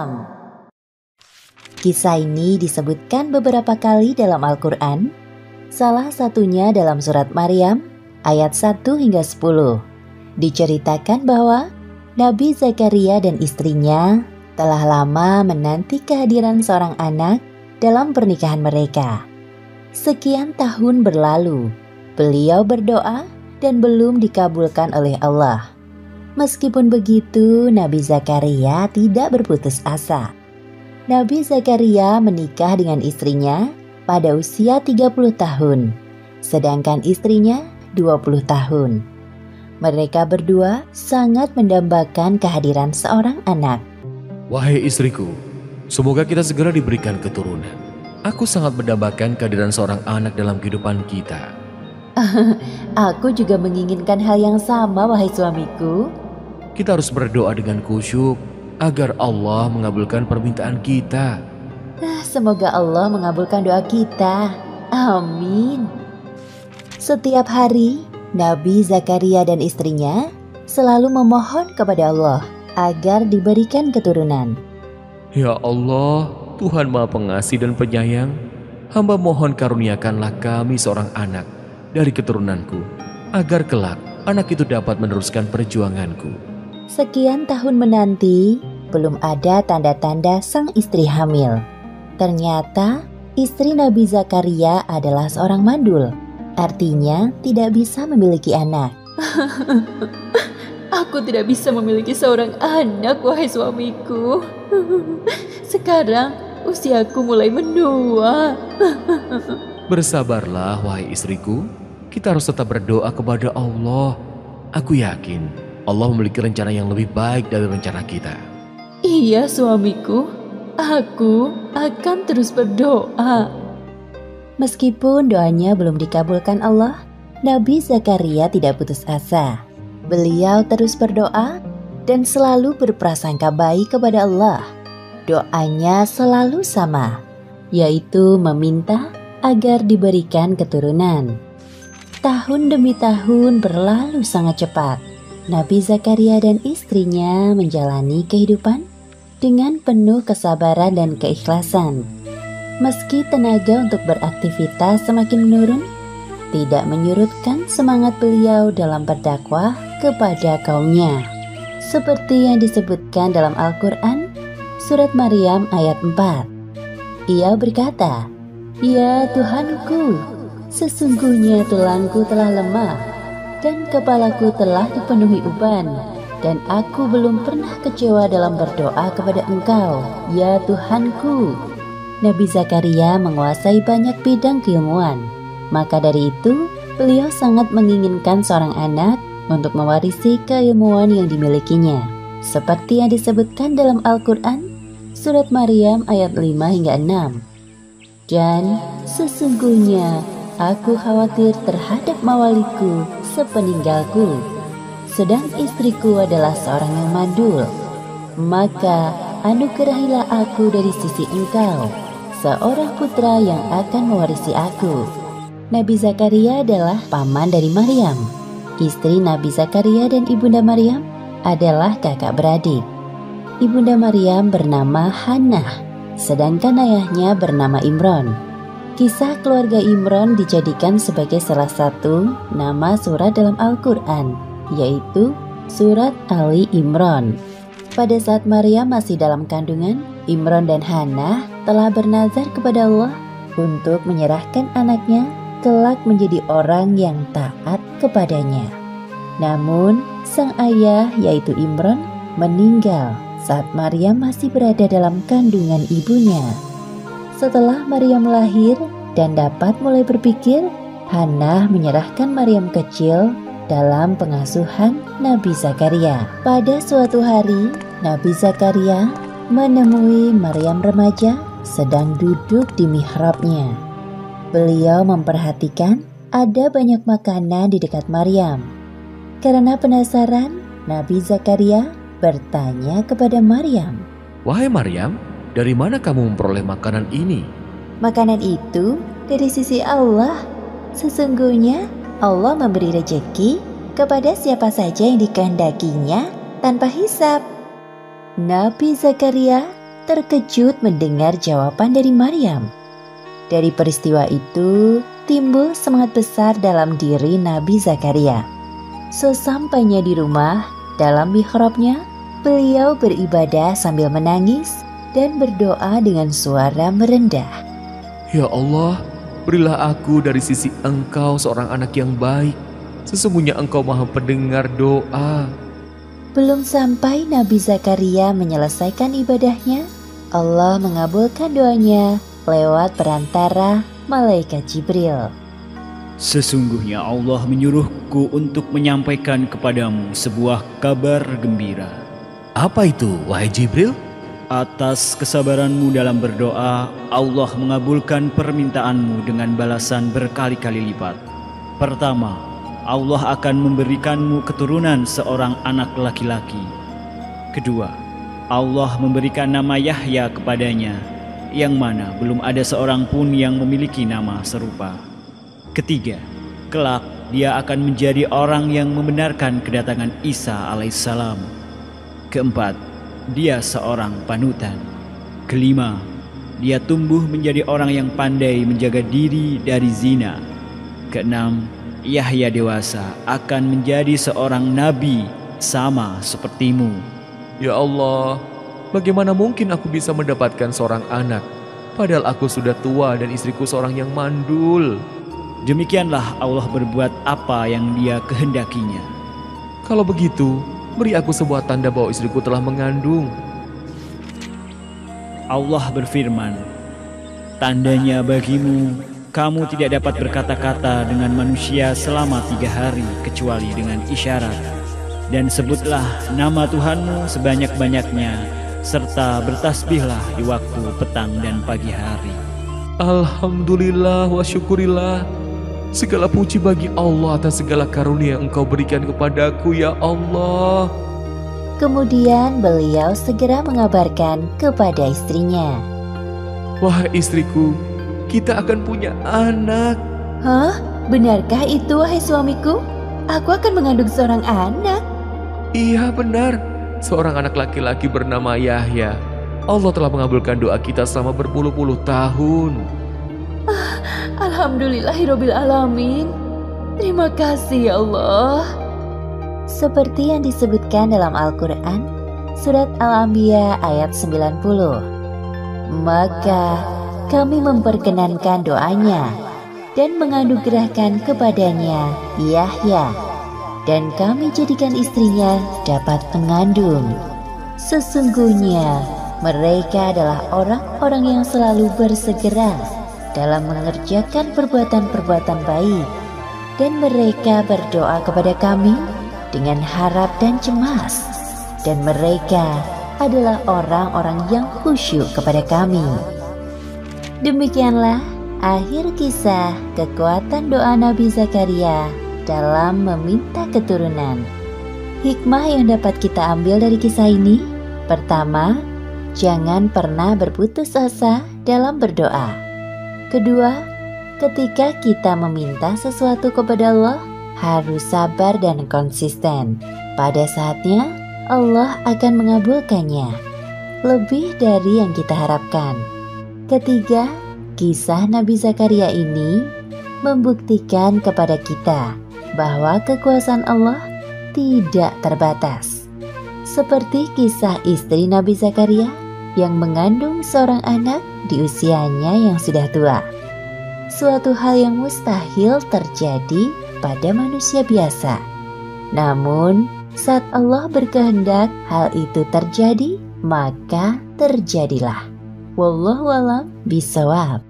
Maryam. Kisah ini disebutkan beberapa kali dalam Al-Quran, salah satunya dalam surat Maryam ayat 1 hingga 10. Diceritakan bahwa Nabi Zakaria dan istrinya telah lama menanti kehadiran seorang anak dalam pernikahan mereka. Sekian tahun berlalu, beliau berdoa dan belum dikabulkan oleh Allah. Meskipun begitu, Nabi Zakaria tidak berputus asa. Nabi Zakaria menikah dengan istrinya pada usia 30 tahun, sedangkan istrinya 20 tahun. Mereka berdua sangat mendambakan kehadiran seorang anak. Wahai istriku, semoga kita segera diberikan keturunan. Aku sangat mendambakan kehadiran seorang anak dalam kehidupan kita. Aku juga menginginkan hal yang sama, wahai suamiku. Kita harus berdoa dengan khusyuk agar Allah mengabulkan permintaan kita. Semoga Allah mengabulkan doa kita. Amin. Setiap hari, Nabi Zakaria dan istrinya selalu memohon kepada Allah agar diberikan keturunan. Ya Allah, Tuhan Maha Pengasih dan Penyayang, hamba mohon karuniakanlah kami seorang anak dari keturunanku, agar kelak anak itu dapat meneruskan perjuanganku. Sekian tahun menanti, belum ada tanda-tanda sang istri hamil. Ternyata istri Nabi Zakaria adalah seorang mandul, artinya tidak bisa memiliki anak. Aku tidak bisa memiliki seorang anak, wahai suamiku. Sekarang usiaku mulai menua. Bersabarlah, wahai istriku. Kita harus tetap berdoa kepada Allah. Aku yakin Allah memiliki rencana yang lebih baik dari rencana kita. Iya, suamiku. Aku akan terus berdoa. Meskipun doanya belum dikabulkan Allah, Nabi Zakaria tidak putus asa. Beliau terus berdoa dan selalu berprasangka baik kepada Allah. Doanya selalu sama, yaitu meminta agar diberikan keturunan. Tahun demi tahun berlalu sangat cepat. Nabi Zakaria dan istrinya menjalani kehidupan dengan penuh kesabaran dan keikhlasan. Meski tenaga untuk beraktivitas semakin menurun, tidak menyurutkan semangat beliau dalam berdakwah kepada kaumnya. Seperti yang disebutkan dalam Al-Quran, surat Maryam ayat 4. Ia berkata, "Ya Tuhanku, sesungguhnya tulangku telah lemah dan kepalaku telah dipenuhi uban, dan aku belum pernah kecewa dalam berdoa kepada Engkau, ya Tuhanku." Nabi Zakaria menguasai banyak bidang keilmuan, maka dari itu beliau sangat menginginkan seorang anak untuk mewarisi keilmuan yang dimilikinya. Seperti yang disebutkan dalam Al-Quran, surat Maryam ayat 5 hingga 6. Dan sesungguhnya aku khawatir terhadap mawaliku sepeninggalku, sedang istriku adalah seorang yang mandul. Maka anugerahilah aku dari sisi Engkau seorang putra yang akan mewarisi aku. Nabi Zakaria adalah paman dari Maryam. Istri Nabi Zakaria dan Ibunda Maryam adalah kakak beradik. Ibunda Maryam bernama Hannah, sedangkan ayahnya bernama Imron. Kisah keluarga Imron dijadikan sebagai salah satu nama surat dalam Al-Quran, yaitu surat Ali Imron. Pada saat Maryam masih dalam kandungan, Imron dan Hannah telah bernazar kepada Allah untuk menyerahkan anaknya kelak menjadi orang yang taat kepadanya. Namun, sang ayah yaitu Imron meninggal saat Maryam masih berada dalam kandungan ibunya. Setelah Maryam lahir dan dapat mulai berpikir, Hannah menyerahkan Maryam kecil dalam pengasuhan Nabi Zakaria. Pada suatu hari, Nabi Zakaria menemui Maryam remaja sedang duduk di mihrabnya. Beliau memperhatikan ada banyak makanan di dekat Maryam. Karena penasaran, Nabi Zakaria bertanya kepada Maryam, "Wahai Maryam, dari mana kamu memperoleh makanan ini?" "Makanan itu dari sisi Allah. Sesungguhnya Allah memberi rejeki kepada siapa saja yang dikehendakinya tanpa hisab." Nabi Zakaria terkejut mendengar jawaban dari Maryam. Dari peristiwa itu, timbul semangat besar dalam diri Nabi Zakaria. Sesampainya di rumah, dalam mihrabnya, beliau beribadah sambil menangis dan berdoa dengan suara merendah. Ya Allah, berilah aku dari sisi Engkau seorang anak yang baik. Sesungguhnya Engkau Maha Pendengar doa. Belum sampai Nabi Zakaria menyelesaikan ibadahnya, Allah mengabulkan doanya lewat perantara malaikat Jibril. Sesungguhnya Allah menyuruhku untuk menyampaikan kepadamu sebuah kabar gembira. Apa itu, wahai Jibril? Atas kesabaranmu dalam berdoa, Allah mengabulkan permintaanmu dengan balasan berkali-kali lipat. Pertama, Allah akan memberikanmu keturunan seorang anak laki-laki. Kedua, Allah memberikan nama Yahya kepadanya, yang mana belum ada seorang pun yang memiliki nama serupa. Ketiga, kelak dia akan menjadi orang yang membenarkan kedatangan Isa alaihissalam. Keempat, dia seorang panutan. Kelima, dia tumbuh menjadi orang yang pandai menjaga diri dari zina. Keenam, Yahya dewasa akan menjadi seorang nabi sama sepertimu. Ya Allah, bagaimana mungkin aku bisa mendapatkan seorang anak, padahal aku sudah tua dan istriku seorang yang mandul. Demikianlah Allah berbuat apa yang Dia kehendakinya. Kalau begitu, beri aku sebuah tanda bahwa istriku telah mengandung. Allah berfirman, tandanya bagimu, kamu tidak dapat berkata-kata dengan manusia selama 3 hari kecuali dengan isyarat. Dan sebutlah nama Tuhanmu sebanyak-banyaknya, serta bertasbihlah di waktu petang dan pagi hari. Alhamdulillah wa syukurillah. Segala puji bagi Allah atas segala karunia yang Engkau berikan kepadaku, ya Allah. Kemudian beliau segera mengabarkan kepada istrinya. Wahai istriku, kita akan punya anak. Hah? Benarkah itu, wahai suamiku? Aku akan mengandung seorang anak. Iya benar, seorang anak laki-laki bernama Yahya. Allah telah mengabulkan doa kita selama berpuluh-puluh tahun. Alhamdulillahirabbil alamin. Terima kasih ya Allah. Seperti yang disebutkan dalam Al-Quran, Surat Al-Anbiya ayat 90. Maka kami memperkenankan doanya dan menganugerahkan kepadanya Yahya, dan kami jadikan istrinya dapat mengandung. Sesungguhnya mereka adalah orang-orang yang selalu bersegera dalam mengerjakan perbuatan-perbuatan baik, dan mereka berdoa kepada kami dengan harap dan cemas, dan mereka adalah orang-orang yang khusyuk kepada kami. Demikianlah akhir kisah kekuatan doa Nabi Zakaria dalam meminta keturunan. Hikmah yang dapat kita ambil dari kisah ini: pertama, jangan pernah berputus asa dalam berdoa. Kedua, ketika kita meminta sesuatu kepada Allah, harus sabar dan konsisten. Pada saatnya, Allah akan mengabulkannya lebih dari yang kita harapkan. Ketiga, kisah Nabi Zakaria ini membuktikan kepada kita bahwa kekuasaan Allah tidak terbatas. Seperti kisah istri Nabi Zakaria yang mengandung seorang anak di usianya yang sudah tua. Suatu hal yang mustahil terjadi pada manusia biasa. Namun, saat Allah berkehendak hal itu terjadi, maka terjadilah. Wallahu a'lam bishawab.